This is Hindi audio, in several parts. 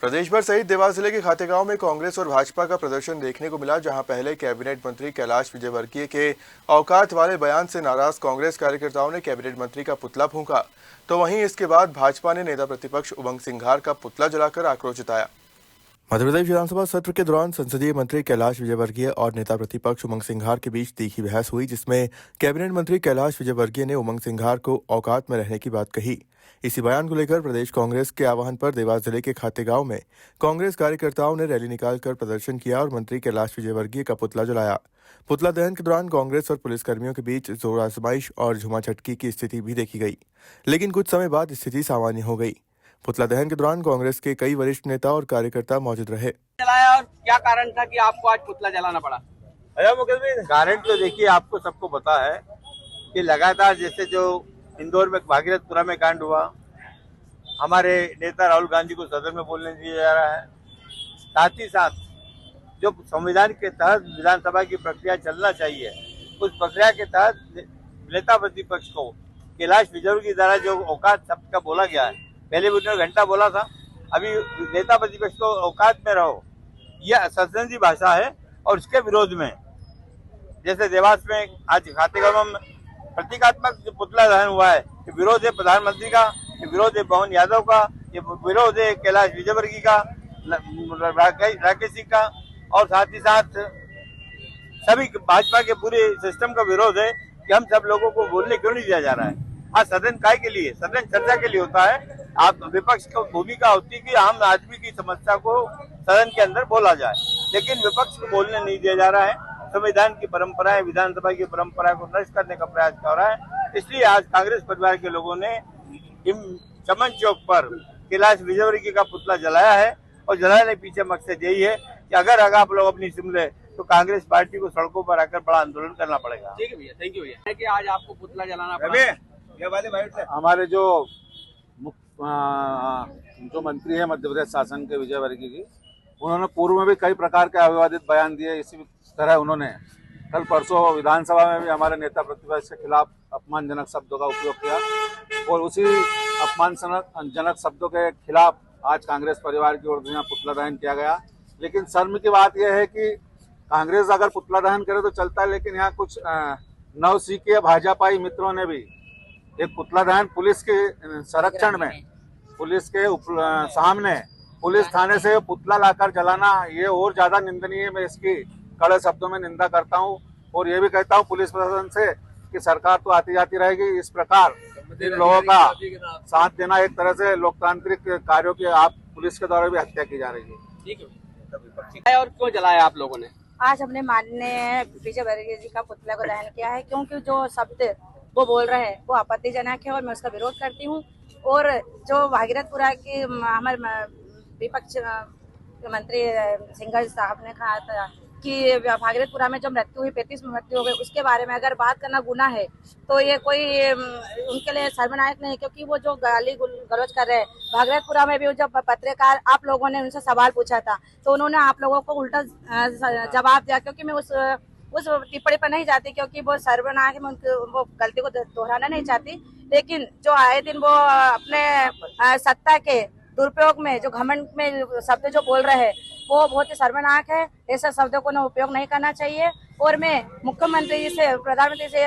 प्रदेश भर सहित देवास जिले के खातेगांव में कांग्रेस और भाजपा का प्रदर्शन देखने को मिला, जहां पहले कैबिनेट मंत्री कैलाश विजयवर्गीय के औकात वाले बयान से नाराज कांग्रेस कार्यकर्ताओं ने कैबिनेट मंत्री का पुतला फूंका, तो वहीं इसके बाद भाजपा ने नेता प्रतिपक्ष उमंग सिंघार का पुतला जलाकर आक्रोश जताया। मध्य प्रदेश विधानसभा सत्र के दौरान संसदीय मंत्री कैलाश विजयवर्गीय और नेता प्रतिपक्ष उमंग सिंघार के बीच तीखी बहस हुई, जिसमें कैबिनेट मंत्री कैलाश विजयवर्गीय ने उमंग सिंघार को औकात में रहने की बात कही। इसी बयान को लेकर प्रदेश कांग्रेस के आह्वान पर देवास जिले के खातेगांव में कांग्रेस कार्यकर्ताओं ने रैली निकालकर प्रदर्शन किया और मंत्री कैलाश विजयवर्गीय का पुतला जलाया। पुतला दहन के दौरान कांग्रेस और पुलिसकर्मियों के बीच जोर आजमाइश और झुमाझटकी की स्थिति भी देखी गई, लेकिन कुछ समय बाद स्थिति सामान्य हो गई। पुतला दहन के दौरान कांग्रेस के कई वरिष्ठ नेता और कार्यकर्ता मौजूद रहे। जलाया और क्या कारण था कि आपको आज पुतला जलाना पड़ा? कारण तो देखिए, आपको सबको पता है कि लगातार जैसे जो इंदौर में भागीरथपुरा में कांड हुआ, हमारे नेता राहुल गांधी को सदन में बोलने दिया जा रहा है। साथ ही साथ जो संविधान के तहत विधानसभा की प्रक्रिया चलना चाहिए, उस प्रक्रिया के तहत नेता प्रतिपक्ष को कैलाश विजयवर्गीय द्वारा जो औकात शब्द का बोला गया है, पहले भी उन्होंने घंटा बोला था, अभी नेता प्रतिपक्ष को औकात में रहो, यह सदन भाषा है। और इसके विरोध में जैसे देवास में आज खातेगांव में प्रतीकात्मक जो पुतला दहन हुआ है, ये विरोध है प्रधानमंत्री का, ये विरोध है पवन यादव का, ये विरोध है कैलाश विजयवर्गीय का, राकेश सिंह का, और साथ ही साथ सभी भाजपा के पूरे सिस्टम का विरोध है कि हम सब लोगों को बोलने क्यों नहीं दिया जा रहा है। आज सदन काय के लिए? सदन चर्चा के लिए होता है। आप विपक्ष की भूमिका होती है कि आम आदमी की समस्या को सदन के अंदर बोला जाए, लेकिन विपक्ष को बोलने नहीं दिया जा रहा है। संविधान की परंपरा है, विधानसभा की परंपरा को नष्ट करने का प्रयास कर रहा है। इसलिए आज कांग्रेस परिवार के लोगों ने चमन चौक पर कैलाश विजयवर्गीय का पुतला जलाया है, और जलाने के पीछे मकसद यही है कि अगर आप लोग अपनी सुन ले तो कांग्रेस पार्टी को सड़कों पर आकर बड़ा आंदोलन करना पड़ेगा। ठीक है भैया, थैंक यू भैया। कि आज आपको पुतला जलाना पड़ा। हमारे जो मंत्री है मध्य प्रदेश शासन के विजयवर्गीय जी, उन्होंने पूर्व में भी कई प्रकार के अविवादित बयान दिए। इसी तरह उन्होंने कल परसों विधानसभा में भी हमारे नेता प्रतिपक्ष के खिलाफ अपमानजनक शब्दों का उपयोग किया, और उसी अपमानजनक शब्दों के खिलाफ आज कांग्रेस परिवार की ओर से यहाँ पुतला दहन किया गया। लेकिन शर्म की बात यह है कि कांग्रेस अगर पुतला दहन करे तो चलता है, लेकिन यहाँ कुछ नवसिखिए भाजपाई मित्रों ने भी एक पुतला दहन पुलिस के संरक्षण में, पुलिस के सामने पुलिस थाने से पुतला लाकर जलाना, ये और ज्यादा निंदनीय है। मैं इसकी कड़े शब्दों में निंदा करता हूं, और ये भी कहता हूं पुलिस प्रशासन से कि सरकार तो आती जाती रहेगी, इस प्रकार इन लोगों का साथ देना एक तरह से लोकतांत्रिक कार्यों की आप पुलिस के द्वारा भी हत्या की जा रही है। ठीक है। और क्यों जलाया आप लोगों ने? आज हमने माननीय विजयवर्गीय जी का पुतला को दहन किया है, क्योंकि जो शब्द वो बोल रहे हैं वो आपत्तिजनक है और मैं उसका विरोध करती हूँ। और जो भागीरथपुरा की हमारे विपक्ष मंत्री सिंघल साहब ने कहा था कि भागीरथपुरा में जो मृत्यु हुई, 35 में मृत्यु हो गई, उसके बारे में अगर बात करना गुनाह है तो ये कोई उनके लिए शर्मनाक नहीं, क्योंकि वो जो गाली गलौज कर रहे हैं। भागीरथपुरा में भी जब पत्रकार आप लोगों ने उनसे सवाल पूछा था तो उन्होंने आप लोगों को उल्टा जवाब दिया, क्योंकि मैं उस टिप्पणी पर नहीं जाती, क्योंकि वो शर्मनाक है, मैं वो गलती को दोहराना नहीं चाहती। लेकिन जो आए दिन वो अपने सत्ता के दुरुपयोग में, जो घमंड में शब्द जो बोल रहे हैं, वो बहुत ही शर्मनाक है। ऐसे शब्दों को न उपयोग नहीं करना चाहिए। और मैं मुख्यमंत्री जी से, प्रधानमंत्री से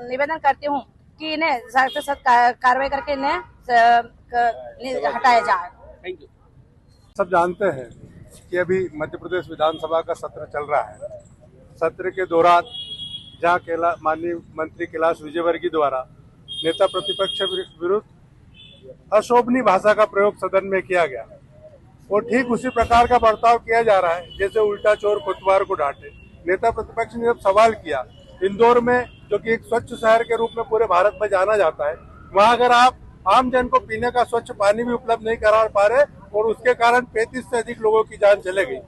निवेदन करती हूँ कि इन्हें सख्त से सख्त कार्रवाई करके इन्हें हटाया जाए। Thank you. सब जानते हैं कि अभी मध्य प्रदेश विधानसभा का सत्र चल रहा है। सत्र के दौरान जहाँ माननीय मंत्री कैलाश विजयवर्गीय द्वारा नेता प्रतिपक्ष विरुद्ध अशोभनीय भाषा का प्रयोग सदन में किया गया, और ठीक उसी प्रकार का बर्ताव किया जा रहा है जैसे उल्टा चोर कोतवाल को डांटे। नेता प्रतिपक्ष ने जब सवाल किया, इंदौर में जो कि एक स्वच्छ शहर के रूप में पूरे भारत में जाना जाता है, वहां अगर आप आम जन को पीने का स्वच्छ पानी भी उपलब्ध नहीं करा पा रहे और उसके कारण 35 से अधिक लोगों की जान चले गई,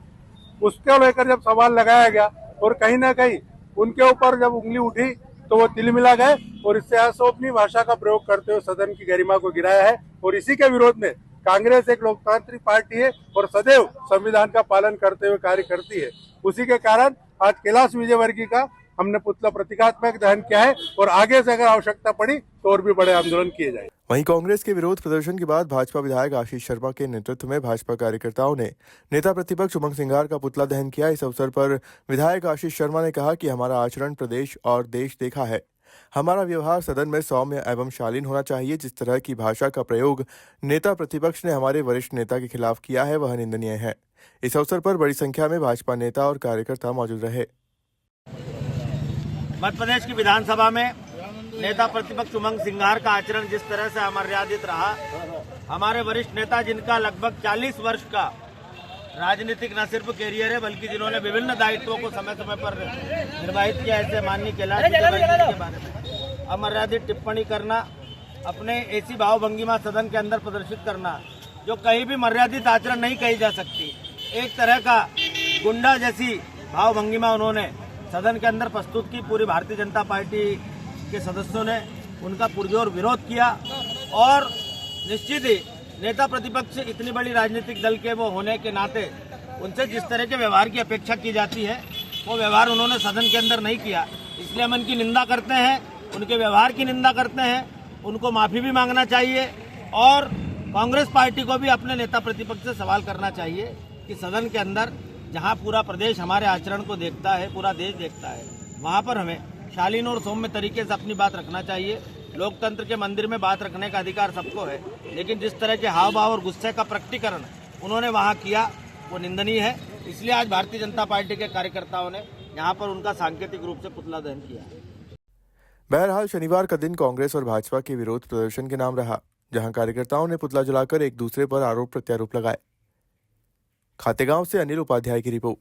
उसको लेकर जब सवाल लगाया गया और कहीं ना कहीं उनके ऊपर जब उंगली उठी तो वो तिलमिला गए और इससे अशोभनीय भाषा का प्रयोग करते हुए सदन की गरिमा को गिराया है। और इसी के विरोध में कांग्रेस एक लोकतांत्रिक पार्टी है और सदैव संविधान का पालन करते हुए कार्य करती है। उसी के कारण आज कैलाश विजयवर्गीय का हमने पुतला प्रतीकात्मक दहन किया है और आगे से अगर आवश्यकता पड़ी तो और भी बड़े आंदोलन किए जाएंगे। वहीं कांग्रेस के विरोध प्रदर्शन के बाद भाजपा विधायक आशीष शर्मा के नेतृत्व में भाजपा कार्यकर्ताओं ने नेता प्रतिपक्ष उमंग सिंघार का पुतला दहन किया। इस अवसर पर विधायक आशीष शर्मा ने कहा कि हमारा आचरण प्रदेश और देश देखा है। हमारा व्यवहार सदन में सौम्य एवं शालीन होना चाहिए। जिस तरह की भाषा का प्रयोग नेता प्रतिपक्ष ने हमारे वरिष्ठ नेता के खिलाफ किया है वह निंदनीय है। इस अवसर पर बड़ी संख्या में भाजपा नेता और कार्यकर्ता मौजूद रहे। मध्य प्रदेश की विधानसभा में नेता प्रतिपक्ष उमंग सिंघार का आचरण जिस तरह से अमर्यादित रहा, हमारे वरिष्ठ नेता जिनका लगभग 40 वर्ष का राजनीतिक न सिर्फ कैरियर है बल्कि जिन्होंने विभिन्न दायित्वों को समय समय पर निर्वाहित किया, ऐसे माननीय कैलाश विजयवर्गीय के बारे में अमर्यादित टिप्पणी करना, अपने ऐसी भावभंगिमा सदन के अंदर प्रदर्शित करना जो कहीं भी मर्यादित आचरण नहीं कही जा सकती, एक तरह का गुंडा जैसी भावभंगिमा उन्होंने सदन के अंदर प्रस्तुत की। पूरी भारतीय जनता पार्टी के सदस्यों ने उनका पुरजोर विरोध किया और निश्चित ही नेता प्रतिपक्ष इतनी बड़ी राजनीतिक दल के वो होने के नाते उनसे जिस तरह के व्यवहार की अपेक्षा की जाती है वो व्यवहार उन्होंने सदन के अंदर नहीं किया। इसलिए हम उनकी निंदा करते हैं, उनके व्यवहार की निंदा करते हैं। उनको माफी भी मांगना चाहिए और कांग्रेस पार्टी को भी अपने नेता प्रतिपक्ष से सवाल करना चाहिए कि सदन के अंदर जहां पूरा प्रदेश हमारे आचरण को देखता है, पूरा देश देखता है, वहां पर हमें शालीन और सौम्य तरीके से अपनी बात रखना चाहिए। लोकतंत्र के मंदिर में बात रखने का अधिकार सबको है, लेकिन जिस तरह के हाव भाव और गुस्से का प्रकटीकरण उन्होंने वहां किया वो निंदनीय है। इसलिए आज भारतीय जनता पार्टी के कार्यकर्ताओं ने यहां पर उनका सांकेतिक रूप से पुतला दहन किया। बहरहाल शनिवार का दिन कांग्रेस और भाजपा के विरोध प्रदर्शन के नाम रहा, जहां कार्यकर्ताओं ने पुतला जलाकर एक दूसरे पर आरोप प्रत्यारोप लगाए। खातेगांव से अनिल उपाध्याय की रिपोर्ट।